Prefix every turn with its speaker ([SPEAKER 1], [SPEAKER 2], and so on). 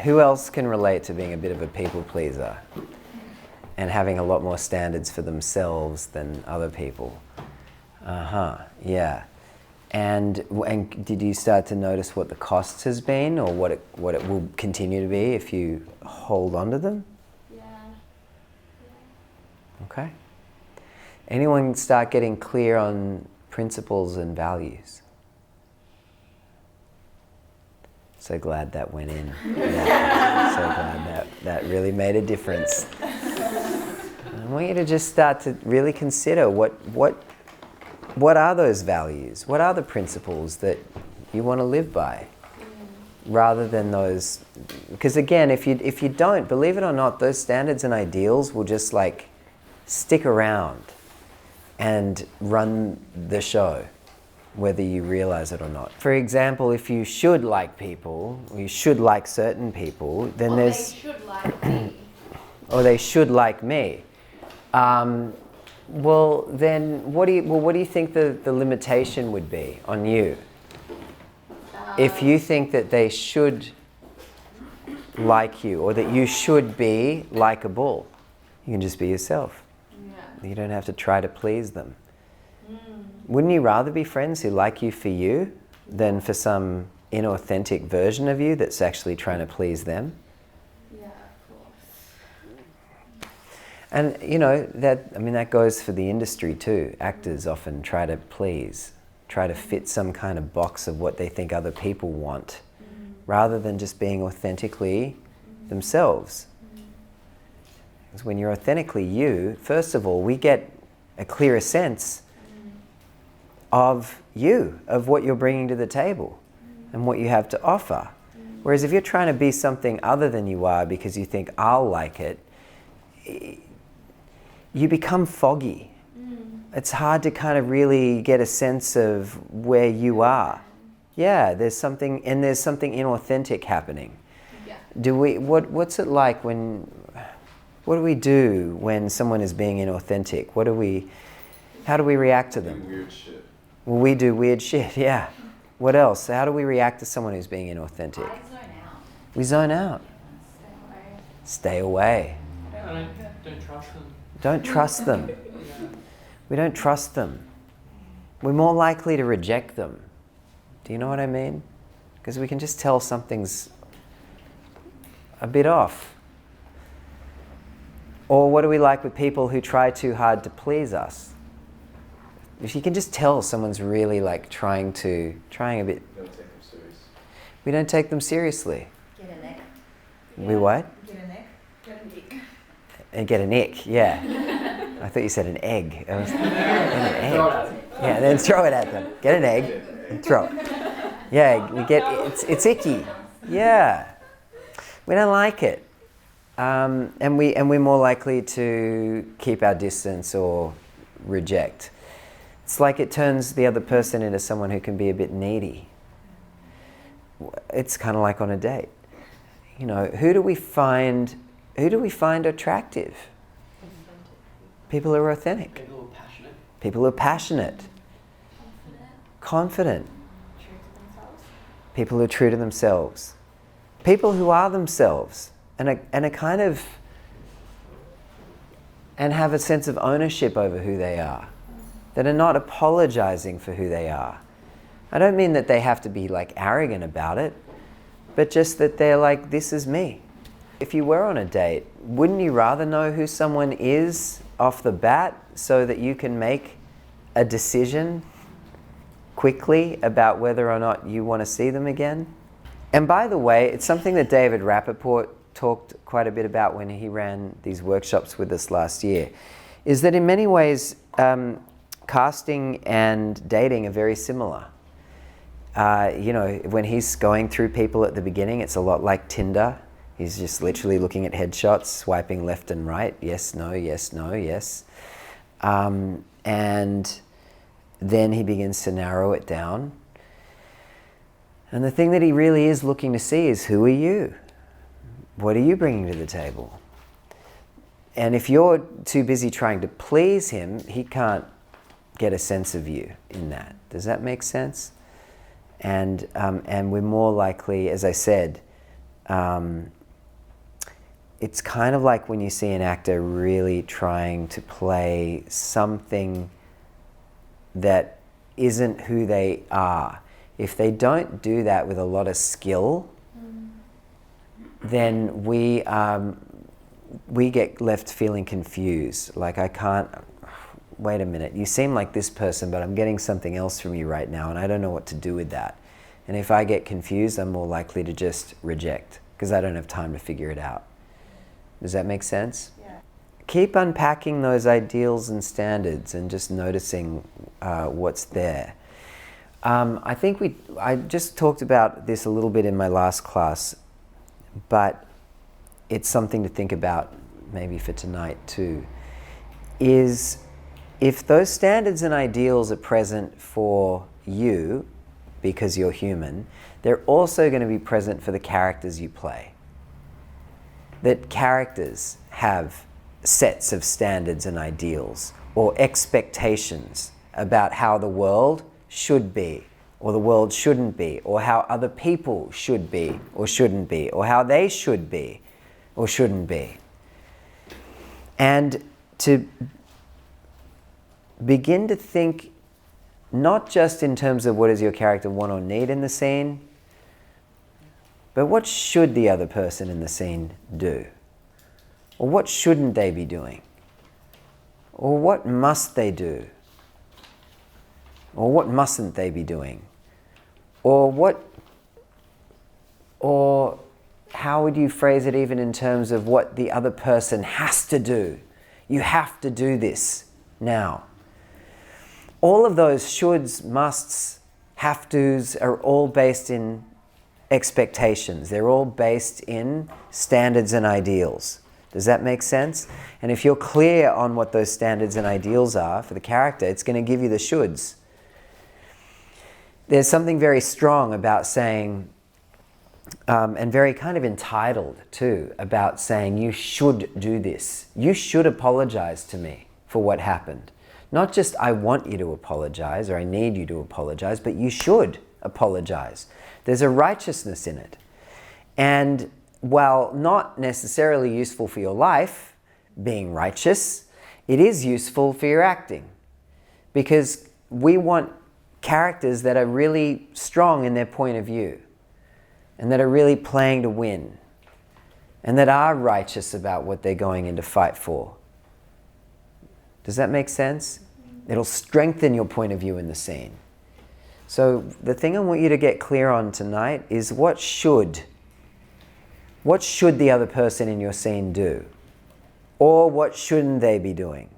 [SPEAKER 1] Who else can relate to being a bit of a people pleaser and having a lot more standards for themselves than other people? Yeah. And did you start to notice what the cost has been, or what it will continue to be if you hold on to them?
[SPEAKER 2] Yeah.
[SPEAKER 1] Okay. Anyone start getting clear on principles and values? So glad that went in. Yeah. So glad that really made a difference. I want you to just start to really consider what are those values? What are the principles that you want to live by? Rather than those, because again, if you don't, believe it or not, those standards and ideals will just like stick around and run the show, whether you realize it or not. For example, if you should like people, or you should like certain people, then there's...
[SPEAKER 2] They should like me.
[SPEAKER 1] Or they should like me. Well, then, what do you think the limitation would be on you? If you think that they should like you, or that you should be likable, you can just be yourself. Yeah. You don't have to try to please them. Wouldn't you rather be friends who like you for you than for some inauthentic version of you that's actually trying to please them? And you know, that goes for the industry too. Actors often try to please, try to fit some kind of box of what they think other people want, rather than just being authentically themselves. Because when you're authentically you, first of all, we get a clearer sense of you, of what you're bringing to the table and what you have to offer. Whereas if you're trying to be something other than you are because you think I'll like it, you become foggy. It's hard to kind of really get a sense of where you are. Yeah, there's something inauthentic happening. Yeah. What's it like what do we do when someone is being inauthentic? How do we react to them?
[SPEAKER 3] Weird shit.
[SPEAKER 1] Well, we do weird shit, yeah. What else? How do we react to someone who's being inauthentic?
[SPEAKER 2] I zone out.
[SPEAKER 1] We zone out. Stay away.
[SPEAKER 4] Don't trust them.
[SPEAKER 1] Don't trust them. We don't trust them. We're more likely to reject them. Do you know what I mean? Because we can just tell something's a bit off. Or what do we like with people who try too hard to please us? If you can just tell someone's really like trying a bit.
[SPEAKER 3] Don't take them serious.
[SPEAKER 1] We don't take them seriously.
[SPEAKER 2] Get an egg.
[SPEAKER 1] We what?
[SPEAKER 2] Get an egg. Get an egg.
[SPEAKER 1] And get an ick, yeah. I thought you said an egg. Get an egg. Yeah, then throw it at them. Get an egg and throw it. Yeah, it's icky. Yeah. We don't like it. And we're more likely to keep our distance or reject. It's like it turns the other person into someone who can be a bit needy. It's kind of like on a date. You know, who do we find attractive? People who are authentic.
[SPEAKER 4] People who are passionate.
[SPEAKER 1] People who are passionate. Confident.
[SPEAKER 2] True to themselves.
[SPEAKER 1] People who are true to themselves. People who are themselves and have a sense of ownership over who they are. That are not apologizing for who they are. I don't mean that they have to be like arrogant about it, but just that they're like, this is me. If you were on a date, wouldn't you rather know who someone is off the bat so that you can make a decision quickly about whether or not you want to see them again? And by the way, it's something that David Rappaport talked quite a bit about when he ran these workshops with us last year, is that in many ways, casting and dating are very similar. When he's going through people at the beginning, it's a lot like Tinder. He's just literally looking at headshots, swiping left and right. Yes, no, yes, no, yes. And then he begins to narrow it down. And the thing that he really is looking to see is, who are you? What are you bringing to the table? And if you're too busy trying to please him, he can't get a sense of you in that. Does that make sense? And we're more likely, as I said, it's kind of like when you see an actor really trying to play something that isn't who they are. If they don't do that with a lot of skill, then we get left feeling confused. Like, I can't, wait a minute, you seem like this person, but I'm getting something else from you right now, and I don't know what to do with that. And if I get confused, I'm more likely to just reject, because I don't have time to figure it out. Does that make sense?
[SPEAKER 2] Yeah.
[SPEAKER 1] Keep unpacking those ideals and standards and just noticing what's there. I think I just talked about this a little bit in my last class, but it's something to think about maybe for tonight too, is if those standards and ideals are present for you because you're human, they're also going to be present for the characters you play. That characters have sets of standards and ideals or expectations about how the world should be or the world shouldn't be, or how other people should be or shouldn't be, or how they should be or shouldn't be. And to begin to think not just in terms of what does your character want or need in the scene, but what should the other person in the scene do? Or what shouldn't they be doing? Or what must they do? Or what mustn't they be doing? Or how would you phrase it even in terms of what the other person has to do? You have to do this now. All of those shoulds, musts, have tos are all based in expectations. They're all based in standards and ideals. Does that make sense? And if you're clear on what those standards and ideals are for the character, it's going to give you the shoulds. There's something very strong about saying, and very kind of entitled too, about saying you should do this. You should apologize to me for what happened. Not just I want you to apologize or I need you to apologize, but you should apologize. There's a righteousness in it. And while not necessarily useful for your life, being righteous, it is useful for your acting. Because we want characters that are really strong in their point of view and that are really playing to win and that are righteous about what they're going in to fight for. Does that make sense? It'll strengthen your point of view in the scene. So the thing I want you to get clear on tonight is what should the other person in your scene do? Or what shouldn't they be doing?